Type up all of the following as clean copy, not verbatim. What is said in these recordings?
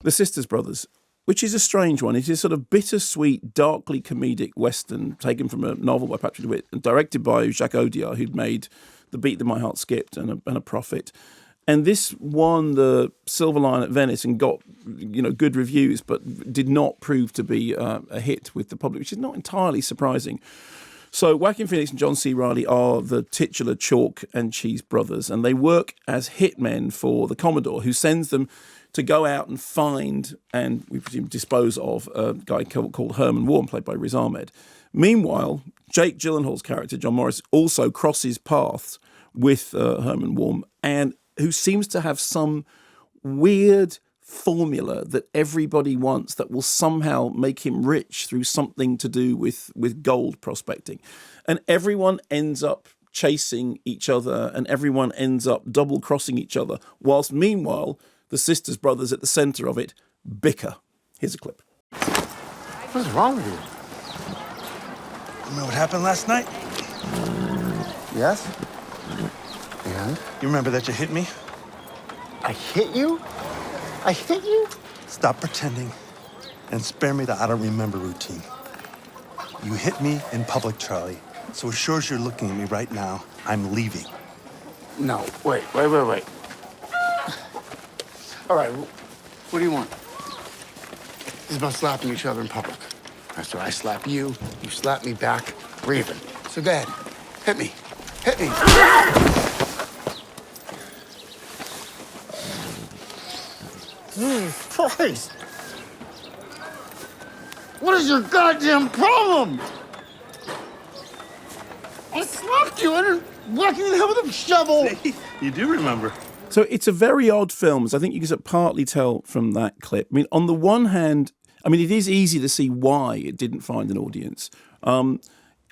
The Sisters Brothers, which is a strange one. It is sort of bittersweet, darkly comedic Western taken from a novel by Patrick DeWitt and directed by Jacques Audiard, who'd made The Beat That My Heart Skipped and a Prophet. And this won the Silver Lion at Venice and got, good reviews, but did not prove to be a hit with the public, which is not entirely surprising. So Joaquin Phoenix and John C. Reilly are the titular chalk and cheese brothers, and they work as hitmen for the Commodore, who sends them to go out and find and, we presume, dispose of a guy called Herman Warren, played by Riz Ahmed. Meanwhile, Jake Gyllenhaal's character, John Morris, also crosses paths with Herman Warren, and who seems to have some weird formula that everybody wants that will somehow make him rich through something to do with gold prospecting. And everyone ends up chasing each other, and everyone ends up double-crossing each other, whilst meanwhile the Sisters Brothers at the centre of it bicker. Here's a clip. What's wrong with you? Remember what happened last night? Yes? And? You remember that you hit me? I hit you? I hit you? Stop pretending and spare me the I don't remember routine. You hit me in public, Charlie. So as sure as you're looking at me right now, I'm leaving. No, wait. All right, what do you want? This is about slapping each other in public. After I slap you, you slap me back, we're even. So go ahead, hit me. Hit me. Jesus Christ! What is your goddamn problem? I slapped you and whacked you in the head with a shovel. You do remember. So it's a very odd film, as I think you can partly tell from that clip. I mean, on the one hand, it is easy to see why it didn't find an audience. On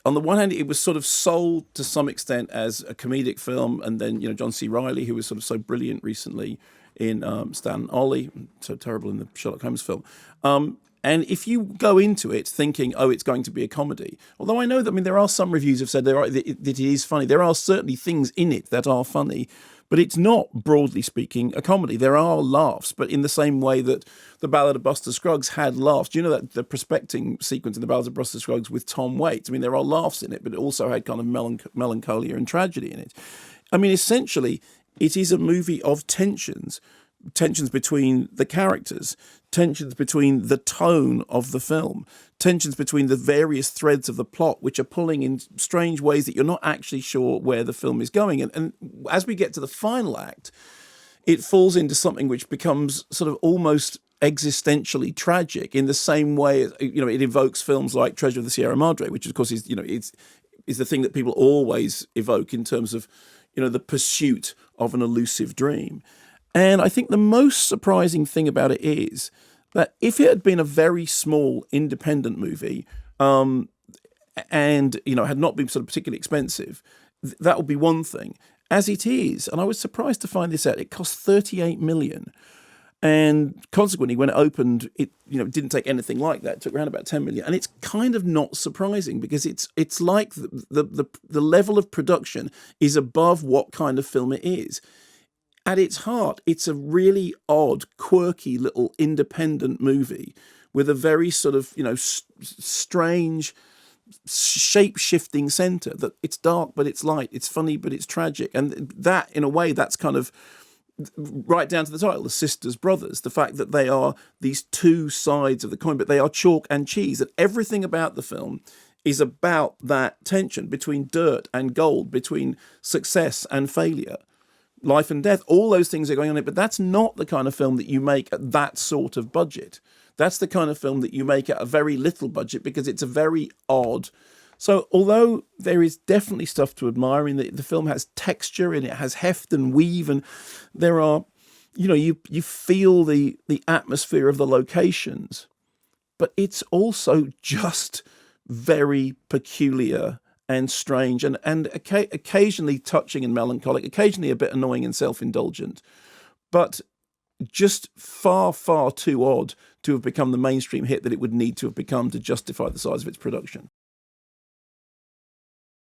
the one hand, it was sort of sold to some extent as a comedic film, and then, John C. Reilly, who was sort of so brilliant recently in Stan Ollie, so terrible in the Sherlock Holmes film. And if you go into it thinking, oh, it's going to be a comedy, although I know that, there are some reviews have said that it is funny. There are certainly things in it that are funny, but it's not, broadly speaking, a comedy. There are laughs, but in the same way that The Ballad of Buster Scruggs had laughs. Do you know that the prospecting sequence in The Ballad of Buster Scruggs with Tom Waits? There are laughs in it, but it also had kind of melancholia and tragedy in it. Essentially, it is a movie of tensions between the characters, tensions between the tone of the film, tensions between the various threads of the plot, which are pulling in strange ways that you're not actually sure where the film is going. And as we get to the final act, it falls into something which becomes sort of almost existentially tragic in the same way, it evokes films like Treasure of the Sierra Madre, which of course is the thing that people always evoke in terms of, the pursuit of an elusive dream. And I think the most surprising thing about it is that if it had been a very small independent movie, and had not been sort of particularly expensive, that would be one thing. As it is, and I was surprised to find this out, it cost $38 million. And consequently, when it opened, it didn't take anything like that. It took around about $10 million, and it's kind of not surprising because it's like the level of production is above what kind of film it is. At its heart, it's a really odd, quirky little independent movie with a very sort of strange, shape-shifting centre. That it's dark but it's light, it's funny but it's tragic, and that in a way that's kind of right down to the title, The Sisters Brothers, the fact that they are these two sides of the coin, but they are chalk and cheese, that everything about the film is about that tension between dirt and gold, between success and failure, life and death. All those things are going on in it, but that's not the kind of film that you make at that sort of budget. That's the kind of film that you make at a very little budget because it's a very odd. So although there is definitely stuff to admire in the film has texture and it has heft and weave, and there are, you feel the atmosphere of the locations, but it's also just very peculiar and strange and occasionally touching and melancholic, occasionally a bit annoying and self-indulgent, but just far, far too odd to have become the mainstream hit that it would need to have become to justify the size of its production.